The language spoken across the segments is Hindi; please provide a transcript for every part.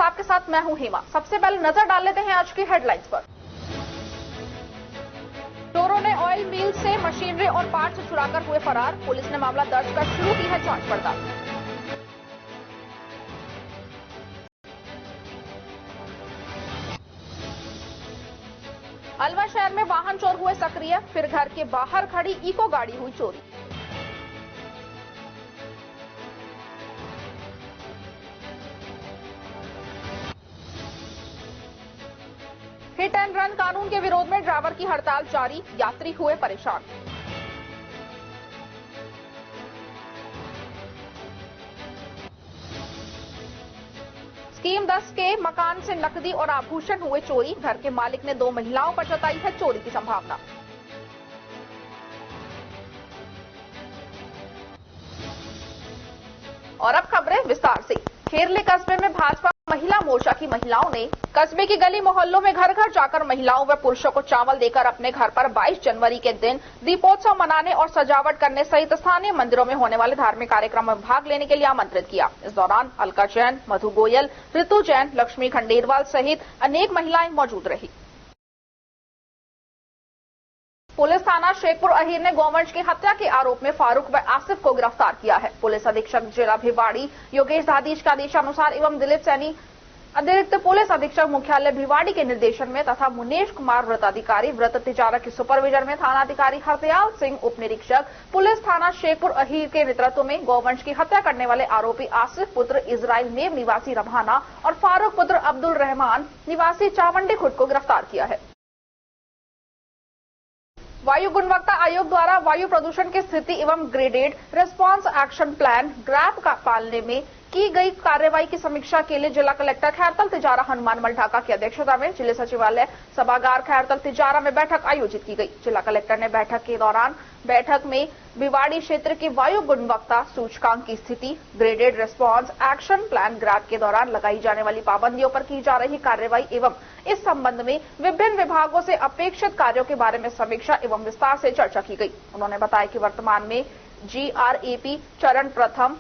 आपके साथ मैं हूं हेमा। सबसे पहले नजर डाल लेते हैं आज की हेडलाइंस पर। चोरों ने ऑयल मिल से मशीनरी और पार्ट्स चुराकर हुए फरार। पुलिस ने मामला दर्ज कर शुरू की है जांच पड़ताल। अलवर शहर में वाहन चोर हुए सक्रिय, फिर घर के बाहर खड़ी इको गाड़ी हुई चोरी। हिट एंड रन कानून के विरोध में ड्राइवर की हड़ताल जारी, यात्री हुए परेशान। स्कीम 10 के मकान से नकदी और आभूषण हुए चोरी, घर के मालिक ने 2 महिलाओं पर जताई है चोरी की संभावना। और अब खबरें विस्तार से। खेरले कस्बे में भाजपा महिला मोर्चा की महिलाओं ने कस्बे की गली मोहल्लों में घर घर जाकर महिलाओं व पुरुषों को चावल देकर अपने घर पर 22 जनवरी के दिन दीपोत्सव मनाने और सजावट करने सहित स्थानीय मंदिरों में होने वाले धार्मिक कार्यक्रमों में भाग लेने के लिए आमंत्रित किया। इस दौरान अलका जैन, मधु गोयल, ऋतु जैन, लक्ष्मी खंडेरवाल सहित अनेक महिलाएं मौजूद रही। पुलिस थाना शेखपुर अहीर ने गौवंश की हत्या के आरोप में फारूक व आसिफ को गिरफ्तार किया है। पुलिस अधीक्षक जिला भिवाड़ी योगेश दादीश के आदेशानुसार एवं दिलीप सैनी अतिरिक्त पुलिस अधीक्षक मुख्यालय भिवाड़ी के निर्देशन में तथा मुनेश कुमार व्रत अधिकारी व्रत तिजारा की सुपरविजन में थानाधिकारी हरदयाल सिंह उप निरीक्षक पुलिस थाना शेखपुर अहीर के नेतृत्व में गौवंश की हत्या करने वाले आरोपी आसिफ पुत्र इजराइल मेव निवासी रभाना और फारूक पुत्र अब्दुल रहमान निवासी चावंडी खुद को गिरफ्तार किया है। वायु गुणवत्ता आयोग द्वारा वायु प्रदूषण की स्थिति एवं graded response action plan grab का पालने में की गई कार्रवाई की समीक्षा के लिए जिला कलेक्टर खैरतल तिजारा हनुमानमल ढाका की अध्यक्षता में जिले सचिवालय सभागार खैरतल तिजारा में बैठक आयोजित की गई। जिला कलेक्टर ने बैठक में भिवाड़ी क्षेत्र की वायु गुणवत्ता सूचकांक की स्थिति, graded response action plan grab के दौरान लगाई जाने वाली पाबंदियों पर की जा रही कार्रवाई एवं इस संबंध में विभिन्न विभागों से अपेक्षित कार्यों के बारे में समीक्षा एवं विस्तार से चर्चा की गई। उन्होंने बताया कि वर्तमान में GRAP चरण प्रथम,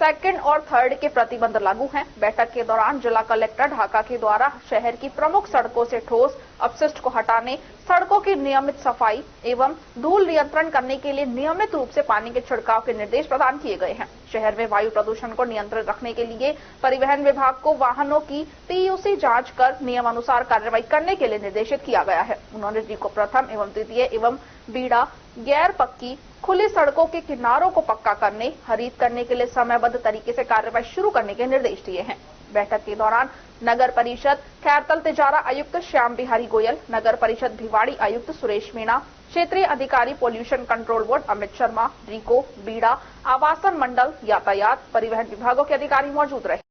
सेकंड और थर्ड के प्रतिबंध लागू हैं। बैठक के दौरान जिला कलेक्टर ढाका के द्वारा शहर की प्रमुख सड़कों से ठोस अपशिष्ट को हटाने, सड़कों की नियमित सफाई एवं धूल नियंत्रण करने के लिए नियमित रूप से पानी के छिड़काव के निर्देश प्रदान किए गए हैं। शहर में वायु प्रदूषण को नियंत्रित रखने के लिए परिवहन विभाग को वाहनों की PUC जांच कर नियमानुसार कार्रवाई करने के लिए निर्देशित किया गया है। उन्होंने DICO प्रथम एवं द्वितीय एवं बीड़ा गैर पक्की खुली सड़कों के किनारों को पक्का करने, हरित करने के लिए समयबद्ध तरीके से कार्रवाई शुरू करने के निर्देश दिए हैं। बैठक के दौरान नगर परिषद खैरतल तिजारा आयुक्त श्याम बिहारी गोयल, नगर परिषद भिवाड़ी आयुक्त सुरेश मीणा, क्षेत्रीय अधिकारी pollution control board Amit Sharma, DICO, बीड़ा, आवासन मंडल, यातायात, परिवहन विभागों के अधिकारी मौजूद रहे।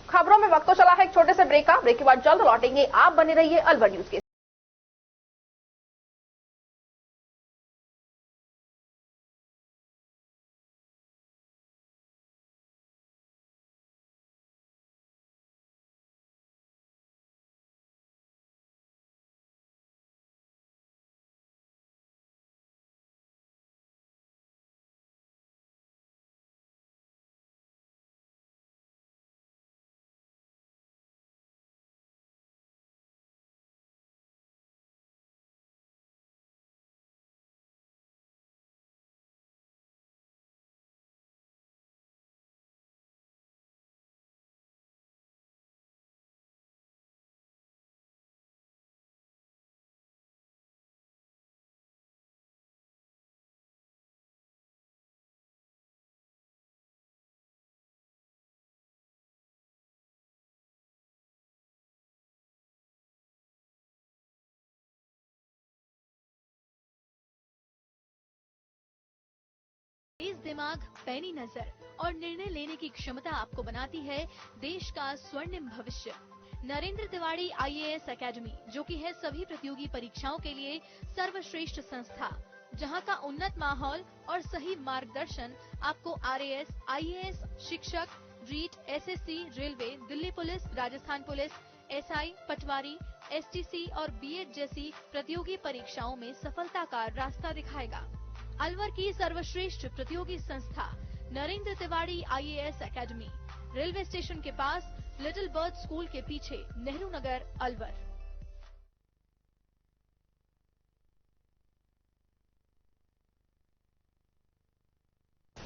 खबरों में वक्त तो चला है एक छोटे से ब्रेक का। ब्रेक के बाद जल्द लौटेंगे। आप बने रहिए अलवर न्यूज के। तेज दिमाग, पैनी नजर और निर्णय लेने की क्षमता आपको बनाती है देश का स्वर्णिम भविष्य। नरेंद्र तिवारी IAS एकेडमी, जो कि है सभी प्रतियोगी परीक्षाओं के लिए सर्वश्रेष्ठ संस्था, जहां का उन्नत माहौल और सही मार्गदर्शन आपको RAS, IAS, शिक्षक, REIT, SSC, railway, Delhi police, Rajasthan police, SI, patwari, STC और बीएड जैसी प्रतियोगी परीक्षाओं में सफलता का रास्ता दिखाएगा। अलवर की सर्वश्रेष्ठ प्रतियोगी संस्था Narendra Tiwari IAS academy, railway station के पास, लिटिल बर्ड स्कूल के पीछे, नेहरू नगर, अलवर।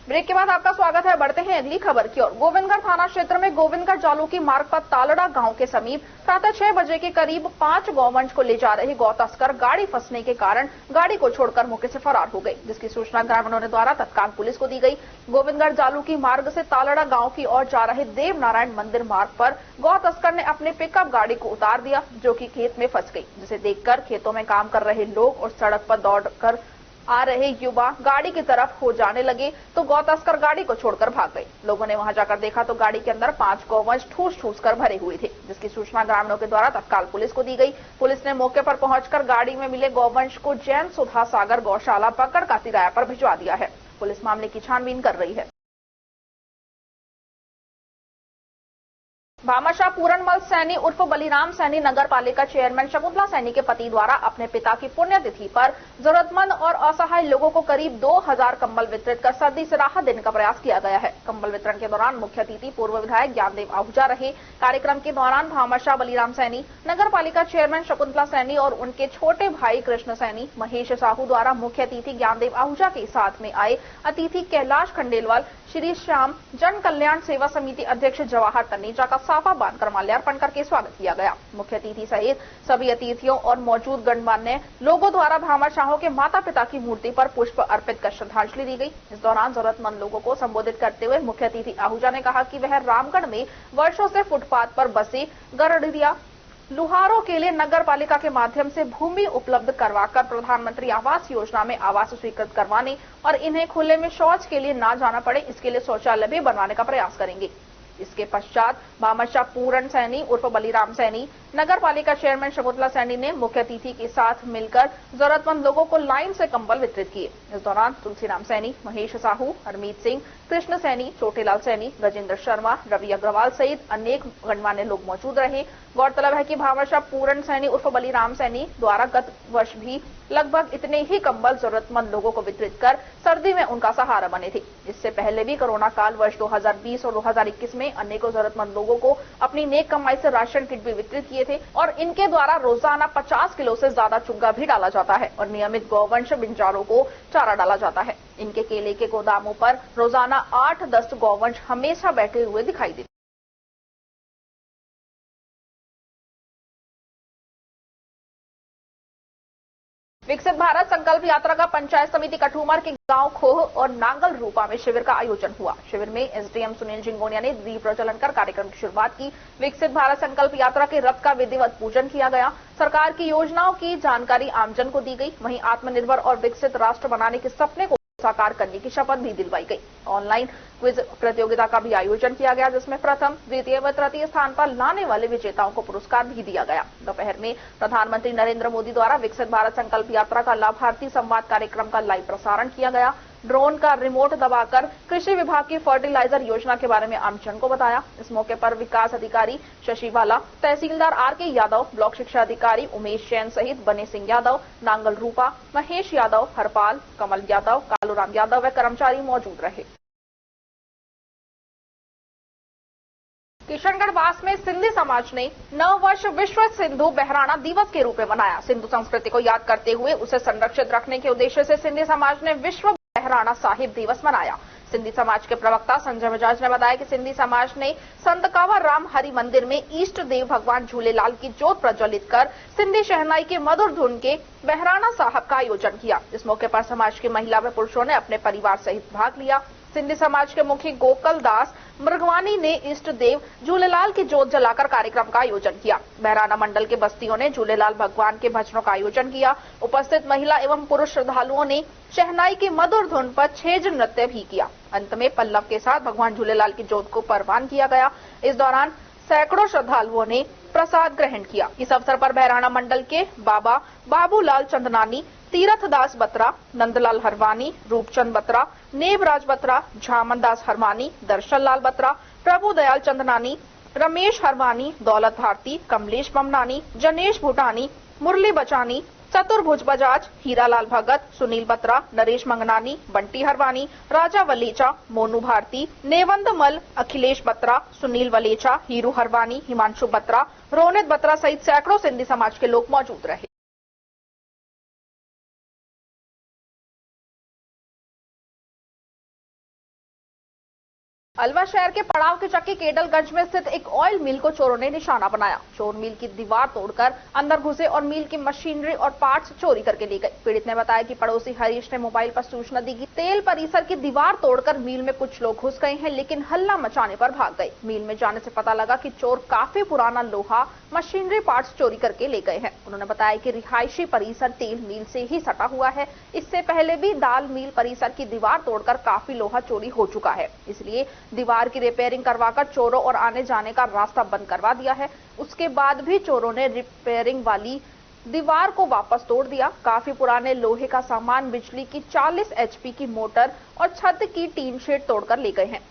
ब्रेक के बाद आपका स्वागत है। बढ़ते हैं अगली खबर की ओर। गोविंदगढ़ थाना क्षेत्र में गोविंदगढ़ जालूकी मार्ग पर तालड़ा गांव के समीप प्रातः 6 बजे के करीब 5 गौवंश को ले जा रहे गौ तस्कर गाड़ी फंसने के कारण गाड़ी को छोड़कर मौके से फरार हो गए, जिसकी सूचना ग्रामीणों ने द्वारा तत्काल पुलिस को दी गई। गोविंदगढ़ जालूकी मार्ग से तालड़ा गांव की ओर जा रहे देव नारायण मंदिर मार्ग पर गौ तस्कर ने अपने पिकअप गाड़ी को उतार दिया, जो कि खेत में फंस गई, जिसे देखकर खेतों में काम कर रहे लोग और सड़क पर दौड़कर आ रहे युवा गाड़ी की तरफ हो जाने लगे तो गौ तस्कर गाड़ी को छोड़कर भाग गए। लोगों ने वहां जाकर देखा तो गाड़ी के अंदर 5 गौवंश ठूस कर भरे हुए थे, जिसकी सूचना ग्रामीणों के द्वारा तत्काल पुलिस को दी गई। पुलिस ने मौके पर पहुंचकर गाड़ी में मिले गौवंश को जैन सुधा सागर गौशाला पकड़ का किराया पर भिजवा दिया है। पुलिस मामले की छानबीन कर रही है। भामाशाह पूरनमल सैनी उर्फ बलिराम सैनी नगर पालिका चेयरमैन शकुंतला सैनी के पति द्वारा अपने पिता की पुण्यतिथि पर जरूरतमंद और असहाय लोगों को करीब 2000 कंबल वितरित कर सर्दी से राहत देने का प्रयास किया गया है। कंबल वितरण के दौरान मुख्य अतिथि पूर्व विधायक ज्ञानदेव आहूजा रहे। कार्यक्रम के दौरान भामाशाह बलिराम सैनी, नगर पालिका चेयरमैन शकुंतला सैनी और उनके छोटे भाई कृष्ण सैनी, महेश साहू द्वारा मुख्य अतिथि ज्ञानदेव आहूजा के साथ में आए अतिथि कैलाश खंडेलवाल, श्री श्याम जन कल्याण सेवा समिति अध्यक्ष जवाहर तनेजा का साफा बांधकर माल्यार्पण करके स्वागत किया गया। मुख्य अतिथि सहित सभी अतिथियों और मौजूद गणमान्य लोगों द्वारा भामाशाहों के माता पिता की मूर्ति पर पुष्प अर्पित कर श्रद्धांजलि दी गई। इस दौरान जरूरतमंद लोगों को संबोधित करते हुए मुख्य अतिथि आहूजा ने कहा कि वह रामगढ़ में वर्षों से फुटपाथ पर बसे गरड़िया लुहारों के लिए नगर पालिका के माध्यम से भूमि उपलब्ध करवाकर प्रधानमंत्री आवास योजना में आवास स्वीकृत करवाने और इन्हें खुले में शौच के लिए ना जाना पड़े, इसके लिए शौचालय भी बनवाने का प्रयास करेंगे। इसके पश्चात भामाशाह पूरन सैनी उर्फ बलिराम सैनी, नगर पालिका चेयरमैन शकुंतला सैनी ने मुख्य अतिथि के साथ मिलकर जरूरतमंद लोगों को लाइन से कंबल वितरित किए। इस दौरान तुलसीराम सैनी, महेश साहू, हरमीत सिंह, कृष्ण सैनी, छोटेलाल सैनी, गजेंद्र शर्मा, रवि अग्रवाल सहित अनेक गणमान्य लोग मौजूद रहे। गौरतलब है कि भामाशाह पूरन सैनी उर्फ बलिराम सैनी द्वारा गत वर्ष भी लगभग इतने ही कंबल जरूरतमंद लोगों को वितरित कर सर्दी में उनका सहारा बने थे। इससे पहले भी कोरोना काल वर्ष 2020 और 2021 में अनेकों जरूरतमंद लोगों को अपनी नेक कमाई से राशन किट भी वितरित किए थे और इनके द्वारा रोजाना 50 किलो से ज्यादा चुग्गा भी डाला जाता है और नियमित गौवंश बिंजारों को चारा डाला जाता है। इनके केले के गोदामों पर रोजाना 8-10 गौवंश हमेशा बैठे हुए दिखाई देते। विकसित भारत संकल्प यात्रा का पंचायत समिति कठूमर के गांव खोह और नांगल रूपा में शिविर का आयोजन हुआ। शिविर में एसडीएम सुनील जिंगोनिया ने दीप प्रज्वलन कर कार्यक्रम की शुरुआत की। विकसित भारत संकल्प यात्रा के रथ का विधिवत पूजन किया गया। सरकार की योजनाओं की जानकारी आमजन को दी गई। वहीं आत्मनिर्भर और विकसित राष्ट्र बनाने के सपने को साकार करने की शपथ भी दिलवाई गई। ऑनलाइन क्विज प्रतियोगिता का भी आयोजन किया गया, जिसमें प्रथम, द्वितीय व तृतीय स्थान पर लाने वाले विजेताओं को पुरस्कार भी दिया गया। दोपहर में प्रधानमंत्री नरेंद्र मोदी द्वारा विकसित भारत संकल्प यात्रा का लाभार्थी संवाद कार्यक्रम का लाइव प्रसारण किया गया। ड्रोन का रिमोट दबाकर कृषि विभाग की फर्टिलाइजर योजना के बारे में आमजन को बताया। इस मौके पर विकास अधिकारी शशि वाला, तहसीलदार आर.के. यादव, ब्लॉक शिक्षा अधिकारी उमेश जैन सहित बने सिंह यादव, नांगल रूपा, महेश यादव, हरपाल, कमल यादव, कालूराम यादव व कर्मचारी मौजूद रहे। किशनगढ़ वास में सिंधी समाज ने नववर्ष विश्व सिंधु बहराना दिवस के रूप में मनाया। सिंधु संस्कृति को याद करते हुए उसे संरक्षित रखने के उद्देश्य से सिंधी समाज ने विश्व बहराना साहिब दिवस मनाया। सिंधी समाज के प्रवक्ता संजय बजाज ने बताया कि सिंधी समाज ने संत कांवर राम हरि मंदिर में इष्ट देव भगवान झूलेलाल की ज्योत प्रज्वलित कर सिंधी शहनाई के मधुर धुन के बहराना साहब का आयोजन किया। इस मौके पर समाज के महिला व पुरुषों ने अपने परिवार सहित भाग लिया। सिंधी समाज के मुखी गोकल दास मृगवानी ने इष्ट देव झूलेलाल की ज्योत जलाकर कार्यक्रम का आयोजन किया। बहराना मंडल के बस्तियों ने झूलेलाल भगवान के भजनों का आयोजन किया। उपस्थित महिला एवं पुरुष श्रद्धालुओं ने शहनाई की मधुर धुन पर छेज नृत्य भी किया। अंत में पल्लव के साथ भगवान झूलेलाल की ज्योत को परवान किया गया। इस दौरान सैकड़ों श्रद्धालुओं ने प्रसाद ग्रहण किया। इस अवसर पर बहराना मंडल के बाबा बाबूलाल चंदनानी, तीरथदास बत्रा, नंदलाल हरवानी, रूपचंद बत्रा, नेबराज बत्रा, झामनदास हरमानी, दर्शन लाल बत्रा, प्रभु दयाल चंदनानी, रमेश हरवानी, दौलत भारती, कमलेश बमनानी, जनेश भूटानी, मुरली बचानी, चतुर्भुज बजाज, हीरालाल भगत, सुनील बत्रा, नरेश मंगनानी, बंटी हरवानी, राजा वलेचा, मोनू भारती, नेवंद मल, अखिलेश बत्रा, सुनील वलेचा, हीरू हरवानी, हिमांशु बत्रा, रोनित बत्रा सहित सैकड़ों सिंधी समाज के लोग मौजूद रहे। अलवर शहर के पड़ाव के चक्की केडलगंज में स्थित एक ऑयल मिल को चोरों ने निशाना बनाया। चोर मिल की दीवार तोड़कर अंदर घुसे और मिल की मशीनरी और पार्ट्स चोरी करके ले गए। पीड़ित ने बताया कि पड़ोसी हरीश ने मोबाइल पर सूचना दी कि तेल परिसर की दीवार तोड़कर मिल में कुछ लोग घुस गए हैं, लेकिन हल्ला मचाने पर भाग गए। मिल में जाने से पता लगा कि चोर काफी पुराना लोहा, मशीनरी पार्ट्स चोरी करके ले गए हैं। उन्होंने बताया कि रिहायशी परिसर तेल मिल से ही सटा हुआ है। इससे पहले भी दाल मिल परिसर की दीवार तोड़कर काफी लोहा चोरी हो चुका है, इसलिए दीवार की रिपेयरिंग करवाकर चोरों और आने जाने का रास्ता बंद करवा दिया है। उसके बाद भी चोरों ने रिपेयरिंग वाली दीवार को वापस तोड़ दिया। काफी पुराने लोहे का सामान, बिजली की 40 एचपी की मोटर और छत की टीन शेड तोड़कर ले गए हैं।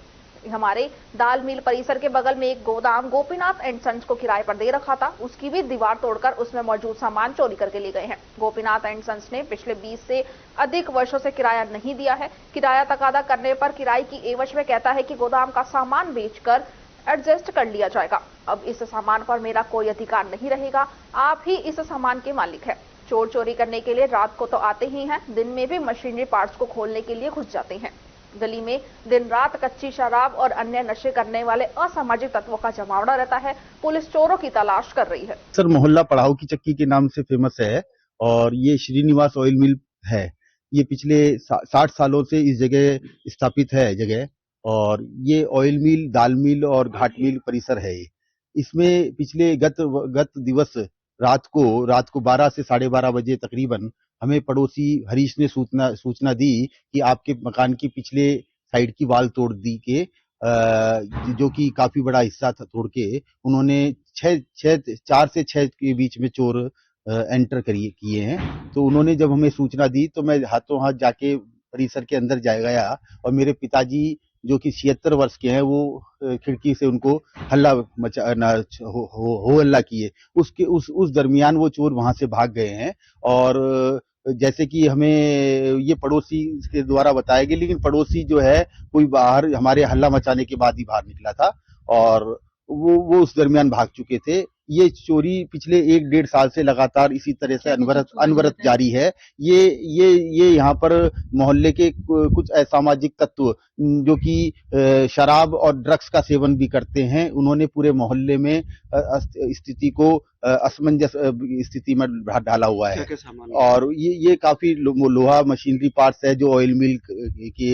हमारे दाल मिल परिसर के बगल में एक गोदाम गोपीनाथ एंड सन्स को किराए पर दे रखा था, उसकी भी दीवार तोड़कर उसमें मौजूद सामान चोरी करके ले गए हैं। गोपीनाथ एंड सन्स ने पिछले 20 से अधिक वर्षों से किराया नहीं दिया है। किराया तकादा करने पर किराए की एवज में कहता है कि गोदाम का सामान बेचकर एडजस्ट कर लिया जाएगा। अब इस सामान पर मेरा कोई अधिकार नहीं रहेगा, आप ही इस सामान के मालिक है। चोर चोरी करने के लिए रात को तो आते ही हैं, दिन में भी मशीनरी पार्ट्स को खोलने के लिए घुस जाते हैं। गली में दिन रात कच्ची शराब और अन्य नशे करने वाले असामाजिक तत्वों का जमावड़ा रहता है। पुलिस चोरों की तलाश कर रही है। सर, मोहल्ला पड़ाव की चक्की के नाम से फेमस है और ये श्रीनिवास ऑयल मिल है। ये पिछले 60 सालों से इस जगह स्थापित है जगह, और ये ऑयल मिल, दाल मिल और घाट मिल परिसर है। इसमें पिछले गत दिवस रात को 12 से 12:30 बजे तकरीबन हमें पड़ोसी हरीश ने सूचना दी कि आपके मकान की पिछले साइड की वाल तोड़ दी के, जो कि काफी बड़ा हिस्सा था तोड़ के उन्होंने 4 से 6 के बीच में चोर एंटर किए हैं। तो उन्होंने जब हमें सूचना दी तो मैं हाथों हाथ जाके परिसर के अंदर गया और मेरे पिताजी जो कि 76 वर्ष के हैं, वो खिड़की से उनको हल्ला हो हल्ला किए। उस दरमियान वो चोर वहां से भाग गए हैं। और जैसे कि हमें ये पड़ोसी के द्वारा बताया गया, लेकिन पड़ोसी जो है कोई बाहर हमारे हल्ला मचाने के बाद ही बाहर निकला था और वो उस दरमियान भाग चुके थे। ये चोरी पिछले 1-1.5 साल से लगातार इसी तरह से अनवरत जारी है। ये यहाँ पर मोहल्ले के कुछ असामाजिक तत्व जो कि शराब और ड्रग्स का सेवन भी करते हैं, उन्होंने पूरे मोहल्ले में स्थिति को असमंजस स्थिति में डाला हुआ है। और ये काफी लोहा मशीनरी पार्ट्स है जो ऑयल मिल के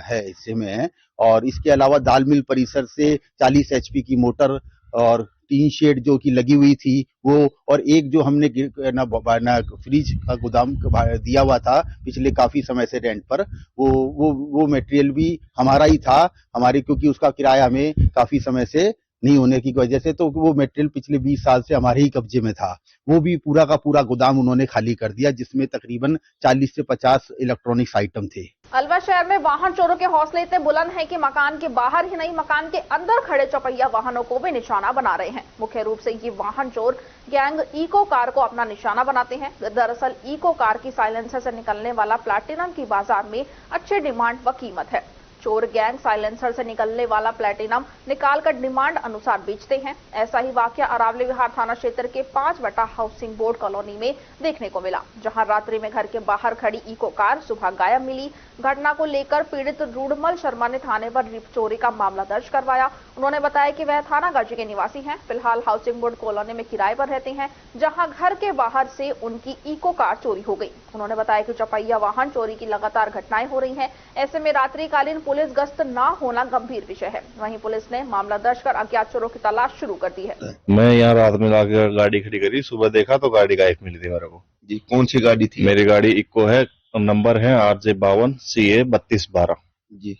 है हिस्से में है। और इसके अलावा दाल मिल परिसर से 40 एचपी की मोटर और टीन शेड जो कि लगी हुई थी वो, और एक जो हमने फ्रिज का गोदाम दिया हुआ था पिछले काफी समय से रेंट पर, वो मटेरियल भी हमारा ही था, क्योंकि उसका किराया हमें काफी समय से नहीं होने की वजह से, तो वो मटेरियल पिछले 20 साल से हमारे ही कब्जे में था। वो भी पूरा का पूरा गोदाम उन्होंने खाली कर दिया, जिसमें तकरीबन 40 से 50 इलेक्ट्रॉनिक्स आइटम थे। अलवर शहर में वाहन चोरों के हौसले इतने बुलंद हैं कि मकान के बाहर ही नहीं, मकान के अंदर खड़े चौपहिया वाहनों को भी निशाना बना रहे हैं। मुख्य रूप से ये वाहन चोर गैंग इको कार को अपना निशाना बनाते हैं। दरअसल इको कार की साइलेंसर से निकलने वाला प्लैटिनम की बाजार में अच्छी डिमांड व कीमत है। चोर गैंग साइलेंसर से निकलने वाला प्लैटिनम निकालकर डिमांड अनुसार बेचते हैं। ऐसा ही वाकया अरावली विहार थाना क्षेत्र के 5 हाउसिंग बोर्ड कॉलोनी में देखने को मिला, जहां रात्रि में घर के बाहर खड़ी इको कार सुबह गायब मिली। घटना को लेकर पीड़ित रूडमल शर्मा ने थाने पर चोरी का मामला दर्ज करवाया। उन्होंने बताया कि वह थाना गाजी के निवासी हैं, फिलहाल हाउसिंग बोर्ड कॉलोनी में किराए पर रहते हैं, जहां घर के बाहर से उनकी इको कार चोरी हो गई। उन्होंने बताया कि चौपहिया वाहन चोरी की लगातार घटनाएं हो रही हैं, ऐसे में रात्रिकालीन पुलिस गश्त न होना गंभीर विषय है। वहीं पुलिस ने मामला दर्ज कर अज्ञात चोरों की तलाश शुरू कर दी है। मैं यहाँ रात में लाकर गाड़ी खड़ी करी, सुबह देखा तो गाड़ी गायब मिली थी मेरे को। जी, कौन सी गाड़ी थी? मेरी गाड़ी इक्को है, नंबर है RJ52 CA 3212। जी,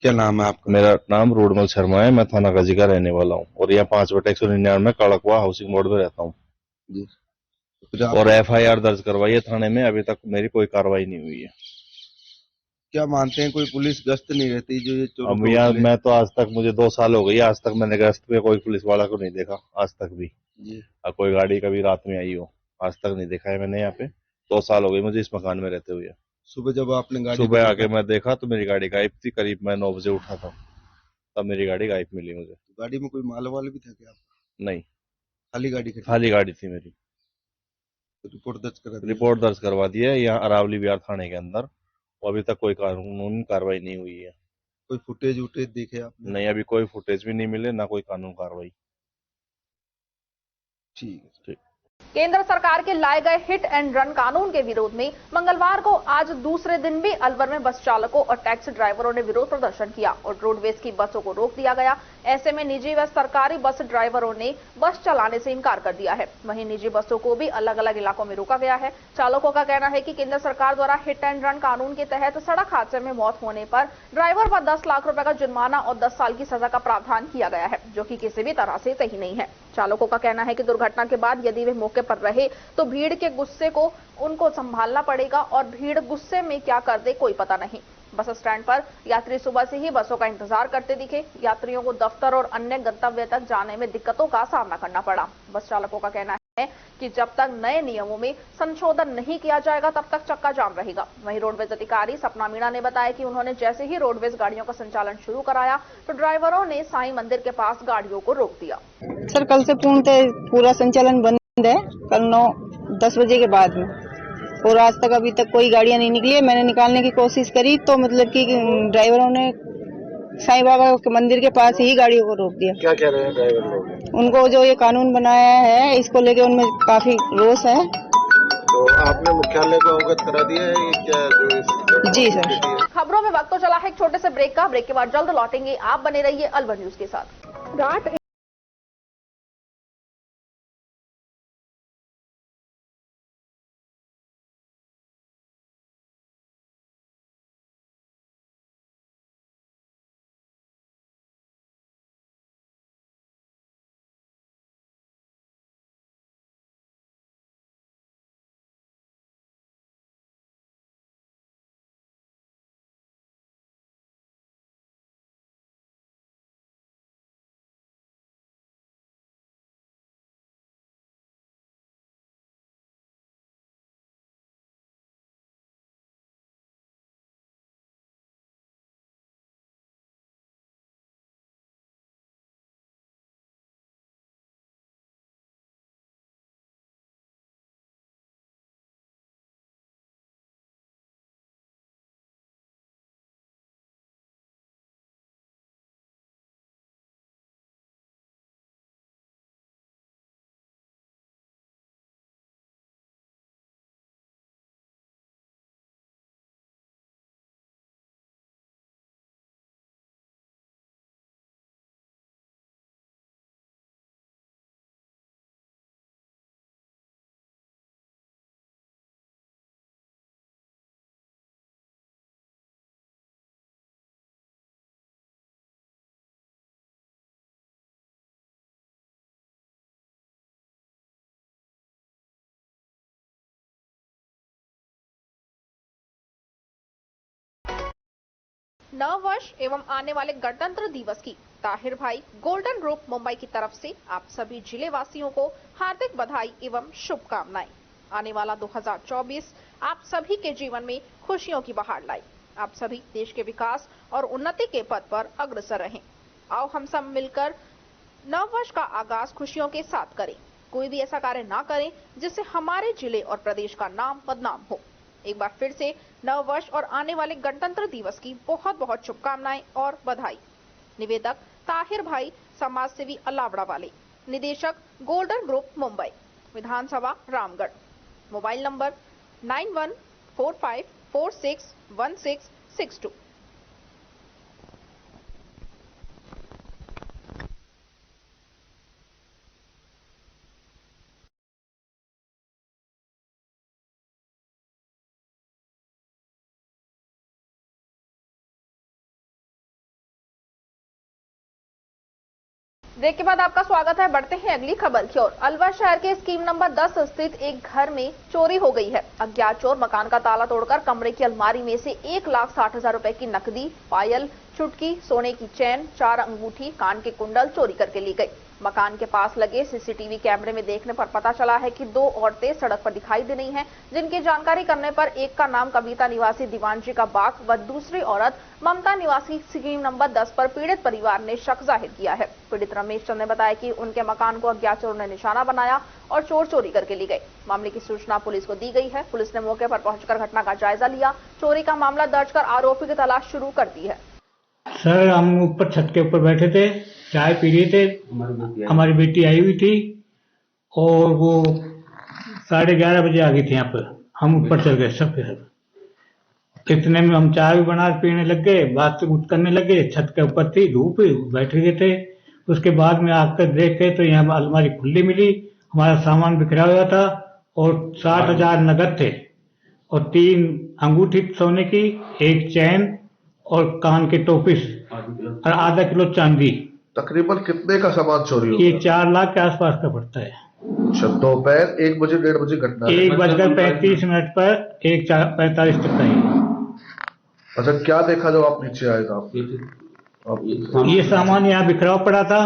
क्या नाम है आपका? मेरा नाम रूडमल शर्मा है, मैं थाना गाजी का रहने वाला हूँ और यहाँ 5/199 में काड़कवा हाउसिंग बोर्ड में रहता हूँ। जी, और FIR दर्ज करवाई है थाने में, अभी तक मेरी कोई कार्रवाई नहीं हुई है। क्या मानते हैं, कोई पुलिस गश्त नहीं रहती जो ये चोरों अब को यार उठले? मैं तो आज तक, मुझे 2 साल हो गए, आज तक मैंने गश्त पे कोई पुलिस वाला को नहीं देखा आज तक भी। जी। और कोई गाड़ी कभी रात में आई हो, आज तक नहीं देखा है मैंने यहाँ पे। 2 साल हो गए मुझे इस मकान में रहते हुए। सुबह जब आपने गाड़ी को सुबह देखा आके मैं देखा तो मेरी गाड़ी गायब थी, करीब मैं 9 बजे उठा था, तब मेरी गाड़ी गायब मिली मुझे। तो गाड़ी में कोई माल वाल भी था क्या? नहीं, खाली गाड़ी खड़ी? खाली गाड़ी थी मेरी। तो रिपोर्ट दर्ज करा दिया? रिपोर्ट दर्ज करवा दी है यहाँ अरावली बिहार थाने के अंदर, और अभी तक कोई कानूनी कार्रवाई नहीं हुई है। कोई फुटेज वुटेज देखे आपने? नहीं, अभी कोई फुटेज भी नहीं मिले, ना कोई कानून कार्रवाई। ठीक है। ठीक। केंद्र सरकार के लाए गए हिट एंड रन कानून के विरोध में मंगलवार को आज दूसरे दिन भी अलवर में बस चालकों और टैक्सी ड्राइवरों ने विरोध प्रदर्शन किया और रोडवेज की बसों को रोक दिया गया। ऐसे में निजी व सरकारी बस ड्राइवरों ने बस चलाने से इनकार कर दिया है। वहीं निजी बसों को भी अलग अलग इलाकों में रोका गया है। चालकों का कहना है कि केंद्र सरकार द्वारा हिट एंड रन कानून के तहत सड़क हादसे में मौत होने पर ड्राइवर पर 10 लाख रुपए का जुर्माना और 10 साल की सजा का प्रावधान किया गया है, जो कि किसी भी तरह से सही नहीं है। चालकों का कहना है कि दुर्घटना के बाद यदि वे मौके पर रहे तो भीड़ के गुस्से को उनको संभालना पड़ेगा और भीड़ गुस्से में क्या कर दे कोई पता नहीं। बस स्टैंड पर यात्री सुबह से ही बसों का इंतजार करते दिखे। यात्रियों को दफ्तर और अन्य गंतव्य तक जाने में दिक्कतों का सामना करना पड़ा। बस चालकों का कहना है कि जब तक नए नियमों में संशोधन नहीं किया जाएगा तब तक चक्का जाम रहेगा। वहीं रोडवेज अधिकारी सपना मीणा ने बताया कि उन्होंने जैसे ही रोडवेज गाड़ियों का संचालन शुरू कराया तो ड्राइवरों ने साईं मंदिर के पास गाड़ियों को रोक दिया। सर, कल से पूर्णतः पूरा संचालन बंद है, कल 9-10 बजे के बाद में, और आज तक अभी तक कोई गाड़ियां नहीं निकली है। मैंने निकालने की कोशिश करी तो मतलब कि ड्राइवरों ने साईं बाबा के मंदिर के पास ही गाड़ियों को रोक दिया। क्या कह रहे हैं ड्राइवर लोग? उनको जो ये कानून बनाया है इसको लेके उनमें काफी रोष है। तो आपने मुख्यालय को अवगत करा दिया है क्या? जो जी सर। खबरों में वक्त तो चला है एक छोटे से ब्रेक का। ब्रेक के बाद जल्द लौटेंगे। आप बने रहिए अलवर न्यूज के साथ। नव वर्ष एवं आने वाले गणतंत्र दिवस की ताहिर भाई गोल्डन ग्रुप मुंबई की तरफ से आप सभी जिले वासियों को हार्दिक बधाई एवं शुभकामनाएं। आने वाला 2024 आप सभी के जीवन में खुशियों की बहार लाए। आप सभी देश के विकास और उन्नति के पथ पर अग्रसर रहें। आओ हम सब मिलकर नव वर्ष का आगाज खुशियों के साथ करें। कोई भी ऐसा कार्य ना करें जिससे हमारे जिले और प्रदेश का नाम बदनाम हो। एक बार फिर से नव वर्ष और आने वाले गणतंत्र दिवस की बहुत बहुत शुभकामनाएं और बधाई। निवेदक ताहिर भाई, समाज सेवी अलावड़ा वाले, निदेशक गोल्डन ग्रुप मुंबई, विधानसभा रामगढ़। Mobile number 9145461662। ब्रेक के बाद आपका स्वागत है। बढ़ते हैं अगली खबर की ओर। अलवर शहर के स्कीम नंबर 10 स्थित एक घर में चोरी हो गई है। अज्ञात चोर मकान का ताला तोड़कर कमरे की अलमारी में से 1,60,000 रुपए की नकदी, पायल, चुटकी, सोने की चैन, 4 अंगूठी, कान के कुंडल चोरी करके ली गई। मकान के पास लगे सीसीटीवी कैमरे में देखने पर पता चला है कि 2 औरतें सड़क पर दिखाई दे रही हैं, जिनकी जानकारी करने पर एक का नाम कविता निवासी दीवानजी का बाग व दूसरी औरत ममता निवासी स्कीम नंबर 10 पर पीड़ित परिवार ने शक जाहिर किया है। पीड़ित रमेश चंद ने बताया कि उनके मकान को अज्ञात चोरों ने निशाना बनाया और चोर चोरी करके ले गए। मामले की सूचना पुलिस को दी गई है। पुलिस ने मौके पर पहुंचकर घटना का जायजा लिया। चोरी का मामला दर्ज कर आरोपी की तलाश शुरू कर दी है। सर, हम ऊपर छत के ऊपर बैठे थे, चाय पी रहे थे। हमारी बेटी आई हुई थी और वो 11:30 बजे आ गई थी यहाँ पर। हम ऊपर चल गए सब के सब। इतने में हम चाय भी बना पीने लग गए, बात करने लगे। छत के ऊपर थी, धूप, बैठ गए थे। उसके बाद में आकर देखे तो यहाँ अलमारी खुली मिली। हमारा सामान बिखरा हुआ था और 60,000 नगद थे और 3 अंगूठी सोने की, 1 चैन और कान के टोपिस और आधा किलो चांदी। तकरीबन कितने का सामान चोरी हुआ? ये 4 लाख के आसपास का पड़ता है। अच्छा, दोपहर 1 बजे 1:30 बजे घटना? 1:35 पर 1:45 तक का है। अच्छा, क्या देखा जब आप नीचे आए था? ये सामान यहाँ बिखरा पड़ा था।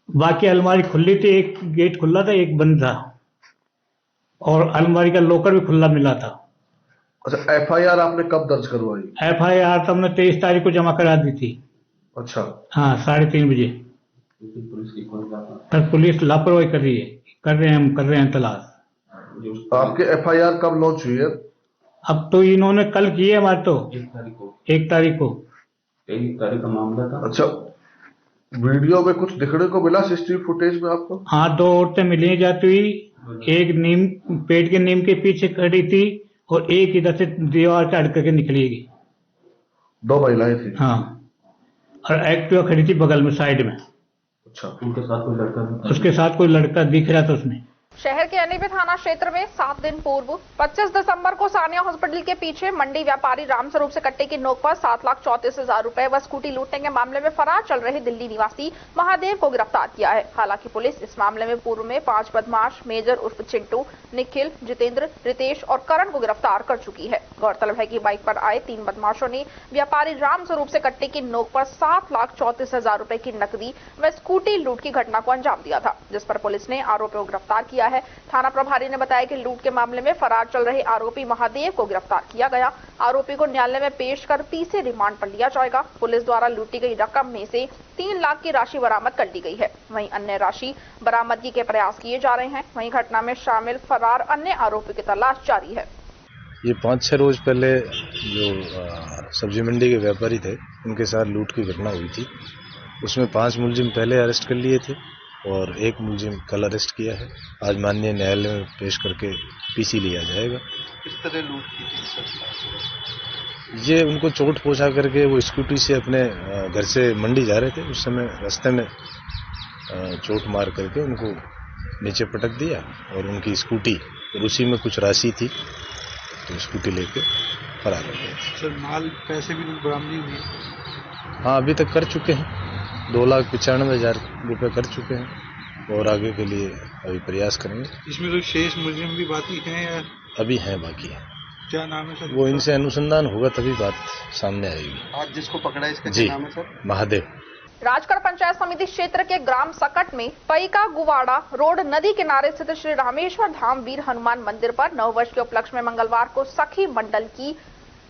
बाकी अलमारी खुली थी, एक गेट खुला था, एक बंद था और अलमारी का लॉकर भी खुला मिला था। अच्छा, एफआईआर आपने कब दर्ज करवाई? एफआईआर तो हमने 23 तारीख को जमा करा दी थी। अच्छा, हाँ, 3:30 बजे। पर पुलिस लापरवाही कर रही है। कर रहे हैं तलाश। आपके एफआईआर कब लॉन्च हुई है? अब तो इन्होंने कल की है हमारे तो 1 तारीख को का मामला था। अच्छा, वीडियो में कुछ दिखने को मिला सीसीटीवी फुटेज में आपको? हाँ, 2 औरतें मिली जाती हुई। एक पेड़ के नीम के पीछे खड़ी थी और एक इधर से दीवार के अड़क के निकली गई। 2 महिलाएं थी? हाँ, और एक्टिवा खड़ी थी बगल में साइड में। अच्छा, उसके साथ कोई लड़का दिख रहा था उसमें। शहर के एनएबी थाना क्षेत्र में 7 दिन पूर्व 25 दिसंबर को सानिया हॉस्पिटल के पीछे मंडी व्यापारी रामस्वरूप से कट्टे की नोक पर 7,34,000 रुपए व स्कूटी लूटने के मामले में फरार चल रहे दिल्ली निवासी महादेव को गिरफ्तार किया है। हालांकि पुलिस इस मामले में पूर्व में 5 बदमाश मेजर उर्फ चिंटू, निखिल, जितेंद्र, रितेश और करण को गिरफ्तार कर चुकी है। गौरतलब है कि बाइक पर आए 3 बदमाशों ने व्यापारी रामस्वरूप से कट्टे की नोक पर 7,34,000 रुपए की नकदी व स्कूटी लूट की घटना को अंजाम दिया था, जिस पर पुलिस ने आरोपी को गिरफ्तार किया है। थाना प्रभारी ने बताया कि लूट के मामले में फरार चल रहे आरोपी महादेव को गिरफ्तार किया गया। आरोपी को न्यायालय में पेश कर तीसरे रिमांड पर लिया जाएगा। पुलिस द्वारा लूटी गई रकम में से 3 लाख की राशि बरामद कर ली गई है। वहीं अन्य राशि बरामदगी के प्रयास किए जा रहे हैं। वहीं घटना में शामिल फरार अन्य आरोपी की तलाश जारी है। ये 5-6 रोज पहले जो सब्जी मंडी के व्यापारी थे, उनके साथ लूट की घटना हुई थी। उसमें 5 मुलजिम पहले अरेस्ट कर लिए थे और 1 मुलजिम कल अरेस्ट किया है। आज माननीय न्यायालय में पेश करके पीसी लिया जाएगा। किस तरह लूट की थी सर? ये उनको चोट पहुंचा करके वो स्कूटी से अपने घर से मंडी जा रहे थे। उस समय रास्ते में चोट मार करके उनको नीचे पटक दिया और उनकी स्कूटी और उसी में कुछ राशि थी तो स्कूटी लेके फरार हो गए। सर, माल पैसे भी बरामदी हुई? हाँ, अभी तक कर चुके हैं। 2,95,000 रुपए कर चुके हैं और आगे के लिए अभी प्रयास करेंगे। इसमें तो शेष मुलजिम भी बाकी हैं या अभी हैं बाकी है? क्या नाम है सर? वो इनसे अनुसंधान होगा तभी बात सामने आएगी। आज जिसको पकड़ा है इसका जी, क्या नाम है सर? महादेव। राजगढ़ पंचायत समिति क्षेत्र के ग्राम सकट में पैका गुवाड़ा रोड नदी किनारे स्थित श्री रामेश्वर धाम वीर हनुमान मंदिर पर नववर्ष के उपलक्ष्य में मंगलवार को सखी मंडल की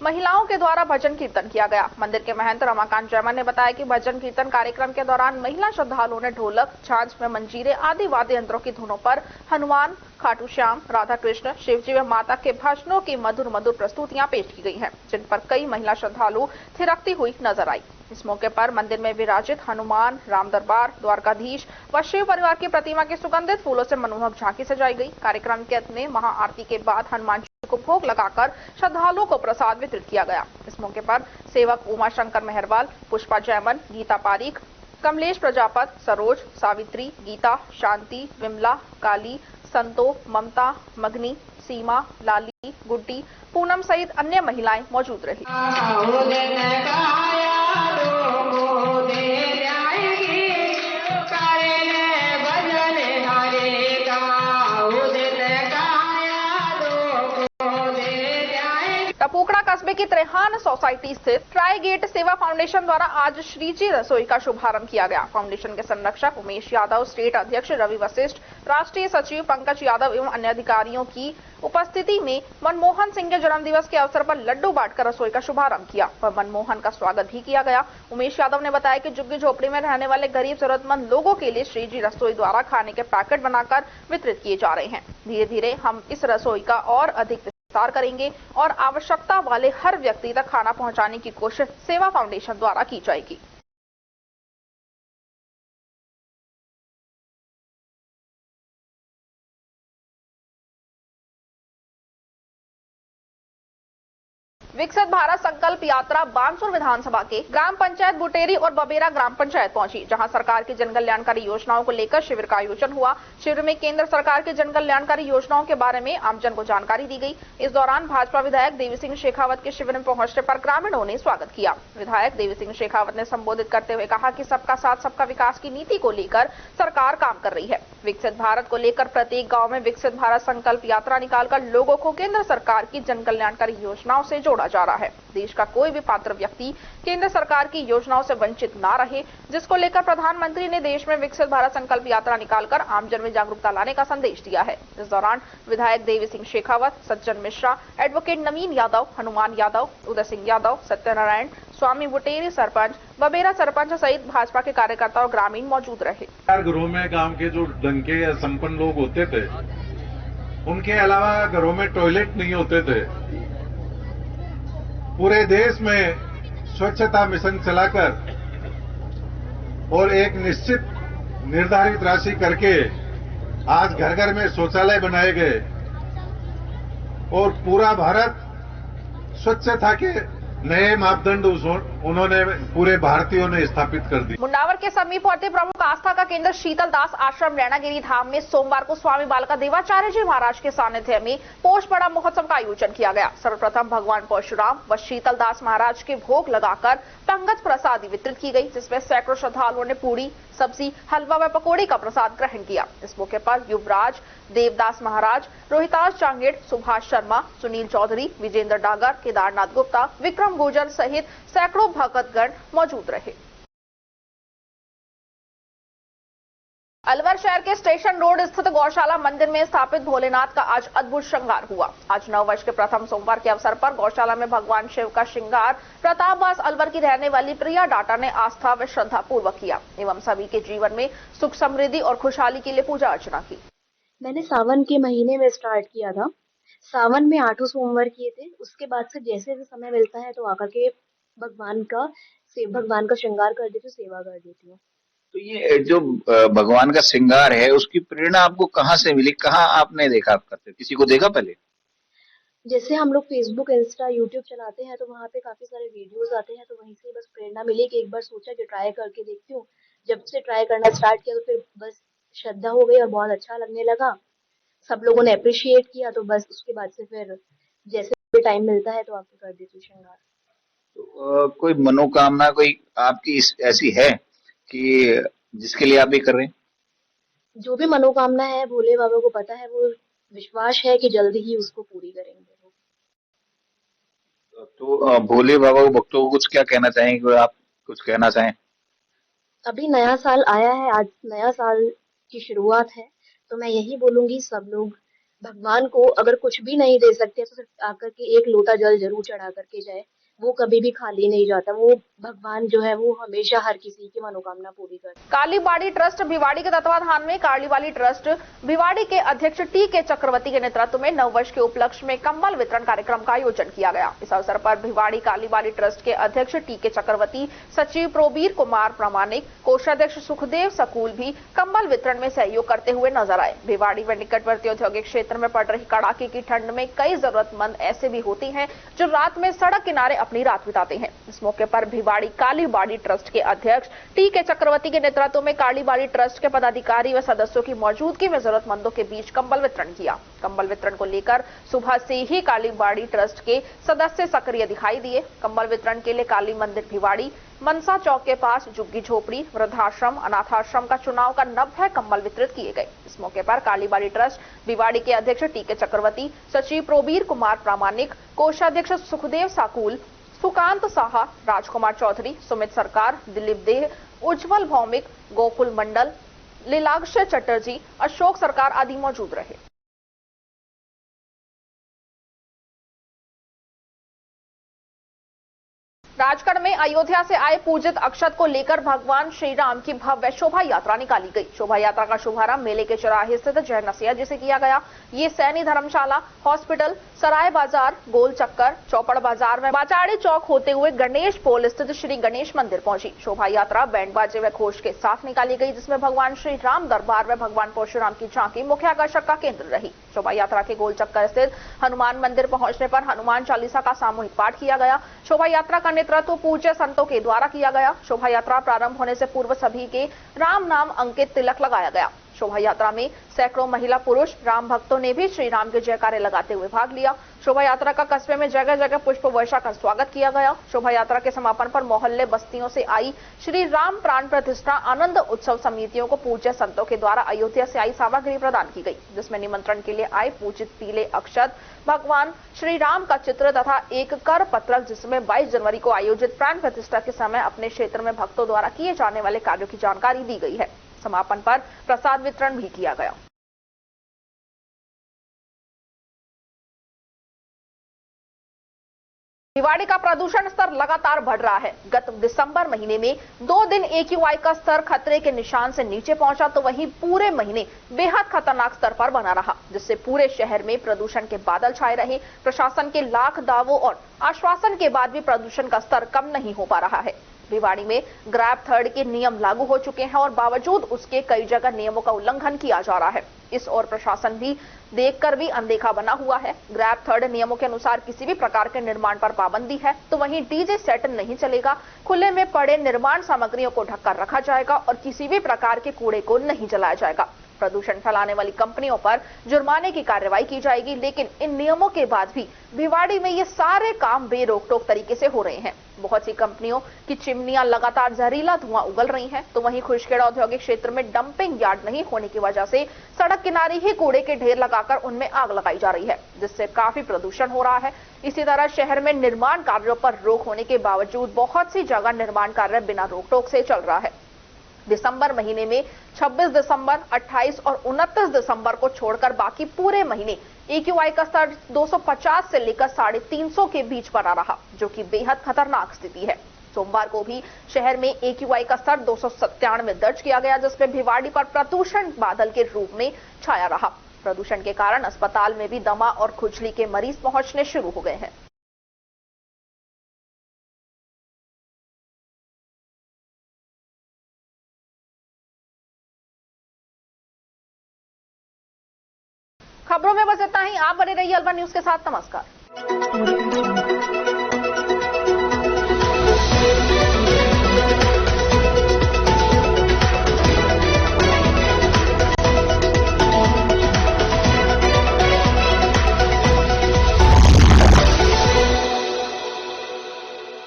महिलाओं के द्वारा भजन कीर्तन किया गया। मंदिर के महंत रमाकांत जयमन ने बताया कि भजन कीर्तन कार्यक्रम के दौरान महिला श्रद्धालुओं ने ढोलक, झांझ में मंजीरे आदि वाद्य यंत्रों की धुनों पर हनुमान, खाटू श्याम, राधा कृष्ण, शिवजी व माता के भजनों की मधुर मधुर प्रस्तुतियां पेश की गई हैं, जिन पर कई महिला श्रद्धालु थिरकती हुई नजर आई। इस मौके पर मंदिर में विराजित हनुमान, राम दरबार, द्वारकाधीश व शिव परिवार की प्रतिमा की सुगंधित फूलों से मनमोहक झांकी सजाई गई। कार्यक्रम के अंत में महाआरती के बाद हनुमान जी को भोग लगाकर श्रद्धालुओं को प्रसाद वितरित किया गया। इस मौके पर सेवक उमा शंकर मेहरवाल, पुष्पा जयमन, गीता पारीख, कमलेश प्रजापत, सरोज, सावित्री, गीता, शांति, विमला, काली, संतो, ममता, मगनी, सीमा, लाली, गुड्डी, पूनम सहित अन्य महिलाएं मौजूद रही। कस्बे की त्रेहान सोसाइटी स्थित ट्राई गेट सेवा फाउंडेशन द्वारा आज श्रीजी रसोई का शुभारंभ किया गया। फाउंडेशन के संरक्षक उमेश यादव, स्टेट अध्यक्ष रवि वशिष्ठ, राष्ट्रीय सचिव पंकज यादव एवं अन्य अधिकारियों की उपस्थिति में मनमोहन सिंह के जन्मदिवस के अवसर पर लड्डू बांटकर रसोई का शुभारंभ किया और मनमोहन का स्वागत भी किया गया। उमेश यादव ने बताया कि झुग्गी झोपड़ी में रहने वाले गरीब जरूरतमंद लोगों के लिए श्रीजी रसोई द्वारा खाने के पैकेट बनाकर वितरित किए जा रहे हैं। धीरे धीरे हम इस रसोई का और अधिक विस्तार करेंगे और आवश्यकता वाले हर व्यक्ति तक खाना पहुंचाने की कोशिश सेवा फाउंडेशन द्वारा की जाएगी। विकसित भारत संकल्प यात्रा बानसूर विधानसभा के ग्राम पंचायत बुटेरी और बबेरा ग्राम पंचायत पहुंची, जहां सरकार की जन कल्याणकारी योजनाओं को लेकर शिविर का आयोजन हुआ। शिविर में केंद्र सरकार की जन कल्याणकारी योजनाओं के बारे में आमजन को जानकारी दी गई। इस दौरान भाजपा विधायक देवी सिंह शेखावत के शिविर में पहुंचने पर ग्रामीणों ने स्वागत किया। विधायक देवी सिंह शेखावत ने संबोधित करते हुए कहा कि सबका साथ सबका विकास की नीति को लेकर सरकार काम कर रही है। विकसित भारत को लेकर प्रत्येक गाँव में विकसित भारत संकल्प यात्रा निकालकर लोगों को केंद्र सरकार की जन कल्याणकारी योजनाओं से जोड़ा जा रहा है। देश का कोई भी पात्र व्यक्ति केंद्र सरकार की योजनाओं से वंचित ना रहे, जिसको लेकर प्रधानमंत्री ने देश में विकसित भारत संकल्प यात्रा निकालकर आमजन में जागरूकता लाने का संदेश दिया है। इस दौरान विधायक देवी सिंह शेखावत, सज्जन मिश्रा, एडवोकेट नवीन यादव, हनुमान यादव, उदय सिंह यादव, सत्यनारायण स्वामी बुटेरी सरपंच, बबेरा सरपंच सहित भाजपा के कार्यकर्ता और ग्रामीण मौजूद रहे। घरों में गांव के जो डंके या संपन्न लोग होते थे, उनके अलावा घरों में टॉयलेट नहीं होते थे। पूरे देश में स्वच्छता मिशन चलाकर और एक निश्चित निर्धारित राशि करके आज घर घर में शौचालय बनाए गए और पूरा भारत स्वच्छता के नए मापदंड उन्होंने पूरे भारतीयों ने स्थापित कर दी। मुंडावर के समीप पड़ते प्रमुख आस्था का केंद्र शीतल दास आश्रम रैनागिरी धाम में सोमवार को स्वामी बालका देवाचार्य जी महाराज के सानिध्य में पोष बड़ा महोत्सव का आयोजन किया गया। सर्वप्रथम भगवान परशुराम व शीतल दास महाराज के भोग लगाकर पंगत प्रसादी वितरित की गई, जिसमें सैकड़ों श्रद्धालुओं ने पूरी, सब्जी, हलवा व पकौड़ी का प्रसाद ग्रहण किया। इस मौके पर युवराज, देवदास महाराज, रोहितास चांगेड़, सुभाष शर्मा, सुनील चौधरी, विजेंद्र डागर, केदारनाथ गुप्ता, विक्रम गुर्जर सहित सैकड़ों भक्तगण मौजूद रहे। अलवर शहर के स्टेशन रोड स्थित गौशाला मंदिर में स्थापित भोलेनाथ का आज अद्भुत श्रृंगार हुआ। आज नववर्ष के प्रथम सोमवार के अवसर पर गौशाला में भगवान शिव का श्रृंगार प्रतापवास अलवर की रहने वाली प्रिया डाटा ने आस्था व श्रद्धा पूर्वक किया एवं सभी के जीवन में सुख समृद्धि और खुशहाली के लिए पूजा अर्चना की। मैंने सावन के महीने में स्टार्ट किया था। सावन में 8 सोमवार किए थे। उसके बाद से जैसे भी समय मिलता है तो आकर के भगवान का श्रृंगार कर देती हूँ, सेवा कर देती हूँ। तो ये जो भगवान का श्रृंगार है, उसकी प्रेरणा आपको कहाँ से मिली? कहाँ आपने देखा आप करते? किसी को देखा पहले? जैसे हम लोग फेसबुक, इंस्टा, यूट्यूब चलाते हैं तो वहाँ पे काफी सारे वीडियोस आते हैं, तो वहीं से बस प्रेरणा मिली कि एक बार सोचा कि ट्राई करके देखती हूँ। जब से ट्राई करना स्टार्ट किया तो फिर बस श्रद्धा हो गई और बहुत अच्छा लगने लगा। सब लोगों ने अप्रिशिएट किया, तो बस उसके बाद से फिर जैसे भी टाइम मिलता है तो आपको कर देती हूँ श्रृंगार। तो कोई मनोकामना कोई आपकी ऐसी है कि जिसके लिए आप ये कर रहे हैं? जो भी मनोकामना है भोले बाबा को पता है, वो विश्वास है कि जल्दी ही उसको पूरी करेंगे। तो भोले बाबा को भक्तों को कुछ क्या कहना चाहेंगे? आप कुछ कहना चाहें? अभी नया साल आया है, आज नया साल की शुरुआत है, तो मैं यही बोलूंगी सब लोग भगवान को अगर कुछ भी नहीं दे सकते तो सिर्फ आकर के एक लोटा जल जरूर चढ़ा करके जाए। वो कभी भी खाली नहीं जाता। वो भगवान जो है वो हमेशा हर किसी की मनोकामना पूरी करता है। कालीबाड़ी ट्रस्ट भिवाड़ी के तत्वाधान में कालीबाड़ी ट्रस्ट भिवाड़ी के अध्यक्ष टी.के. चक्रवर्ती के नेतृत्व में नववर्ष के उपलक्ष्य में कंबल वितरण कार्यक्रम का आयोजन किया गया। इस अवसर पर भिवाड़ी कालीबाड़ी ट्रस्ट के अध्यक्ष टी.के. चक्रवर्ती, सचिव प्रोबीर कुमार प्रामाणिक, कोषाध्यक्ष सुखदेव सकूल भी कंबल वितरण में सहयोग करते हुए नजर आए। भिवाड़ी व निकटवर्ती औद्योगिक क्षेत्र में पड़ रही कड़ाके की ठंड में कई जरूरतमंद ऐसे भी होते हैं जो रात में सड़क किनारे अपनी रात बिताते हैं। इस मौके पर भिवाड़ी कालीबाड़ी ट्रस्ट के अध्यक्ष टी.के. चक्रवर्ती के नेतृत्व में कालीबाड़ी ट्रस्ट के पदाधिकारी व सदस्यों की मौजूदगी में जरूरतमंदों के बीच कंबल वितरण किया। कंबल वितरण को लेकर सुबह से ही कालीबाड़ी ट्रस्ट के सदस्य सक्रिय दिखाई दिए। कंबल वितरण के लिए काली मंदिर भिवाड़ी, मनसा चौक के पास झुग्गी झोपड़ी, वृद्धाश्रम, अनाथाश्रम का चुनाव का 90 कंबल वितरित किए गए। इस मौके पर कालीबाड़ी ट्रस्ट भिवाड़ी के अध्यक्ष टीके चक्रवर्ती, सचिव प्रोबीर कुमार प्रामाणिक, कोषाध्यक्ष सुखदेव साकुल, सुकांत साहा, राजकुमार चौधरी, सुमित सरकार, दिलीप देह, उज्जवल भौमिक, गोकुल मंडल, लीलाक्ष चटर्जी, अशोक सरकार आदि मौजूद रहे। राजगढ़ में अयोध्या से आए पूजित अक्षत को लेकर भगवान श्री राम की भव्य शोभा यात्रा निकाली गई। शोभा यात्रा का शुभारंभ मेले के चौराहे स्थित जय नसिया जी से किया गया। ये सैनी धर्मशाला, हॉस्पिटल, सराय बाजार, गोल चक्कर, चौपड़ बाजार में बाचाड़ी चौक होते हुए गणेश पोल स्थित श्री गणेश मंदिर पहुंची। शोभा यात्रा बैंड बाजे व घोष के साथ निकाली गई, जिसमें भगवान श्री राम दरबार में भगवान परशुराम की झांकी मुख्य आकर्षक का केंद्र रही। शोभा यात्रा के गोल चक्कर स्थित हनुमान मंदिर पहुंचने पर हनुमान चालीसा का सामूहिक पाठ किया गया। शोभा यात्रा का नेतृत्व पूज्य संतों के द्वारा किया गया। शोभा यात्रा प्रारंभ होने से पूर्व सभी के राम नाम अंकित तिलक लगाया गया। शोभा यात्रा में सैकड़ों महिला पुरुष राम भक्तों ने भी श्री राम के जयकारे लगाते हुए भाग लिया। शोभा यात्रा का कस्बे में जगह जगह पुष्प वर्षा कर स्वागत किया गया। शोभा यात्रा के समापन पर मोहल्ले बस्तियों से आई श्री राम प्राण प्रतिष्ठा आनंद उत्सव समितियों को पूज्य संतों के द्वारा अयोध्या से आई सामग्री प्रदान की गई, जिसमें निमंत्रण के लिए आए पूजित पीले अक्षत, भगवान श्री राम का चित्र तथा एक कर पत्रक, जिसमें 22 जनवरी को आयोजित प्राण प्रतिष्ठा के समय अपने क्षेत्र में भक्तों द्वारा किए जाने वाले कार्यों की जानकारी दी गई है। समापन पर प्रसाद वितरण भी किया गया। भिवाड़ी का प्रदूषण स्तर लगातार बढ़ रहा है। गत दिसंबर महीने में 2 दिन AQI का स्तर खतरे के निशान से नीचे पहुंचा, तो वहीं पूरे महीने बेहद खतरनाक स्तर पर बना रहा, जिससे पूरे शहर में प्रदूषण के बादल छाए रहे। प्रशासन के लाख दावों और आश्वासन के बाद भी प्रदूषण का स्तर कम नहीं हो पा रहा है। भिवाड़ी में ग्रैब थर्ड के नियम लागू हो चुके हैं और बावजूद उसके कई जगह नियमों का उल्लंघन किया जा रहा है। इस ओर प्रशासन भी देखकर भी अनदेखा बना हुआ है। ग्रैब थर्ड नियमों के अनुसार किसी भी प्रकार के निर्माण पर पाबंदी है, तो वहीं डीजे सेट नहीं चलेगा। खुले में पड़े निर्माण सामग्रियों को ढककर रखा जाएगा और किसी भी प्रकार के कूड़े को नहीं जलाया जाएगा। प्रदूषण फैलाने वाली कंपनियों पर जुर्माने की कार्रवाई की जाएगी। लेकिन इन नियमों के बाद भी भिवाड़ी में ये सारे काम बेरोक टोक तरीके से हो रहे हैं। बहुत सी कंपनियों की चिमनियां लगातार जहरीला धुआं उगल रही हैं, तो वहीं खुशखेड़ा औद्योगिक क्षेत्र में डंपिंग यार्ड नहीं होने की वजह से सड़क किनारे ही कूड़े के ढेर लगाकर उनमें आग लगाई जा रही है, जिससे काफी प्रदूषण हो रहा है। इसी तरह शहर में निर्माण कार्यों पर रोक होने के बावजूद बहुत सी जगह निर्माण कार्य बिना रोक टोक से चल रहा है। दिसंबर महीने में 26 दिसंबर, 28 और 29 दिसंबर को छोड़कर बाकी पूरे महीने AQI का स्तर 250 से लेकर 350 के बीच बना रहा, जो कि बेहद खतरनाक स्थिति है। सोमवार को भी शहर में AQI का स्तर 297 दर्ज किया गया, जिसमें भिवाड़ी पर प्रदूषण बादल के रूप में छाया रहा। प्रदूषण के कारण अस्पताल में भी दमा और खुजली के मरीज पहुंचने शुरू हो गए हैं। खबरों में बस इतना ही। आप बने रहिए अलवर न्यूज के साथ। नमस्कार।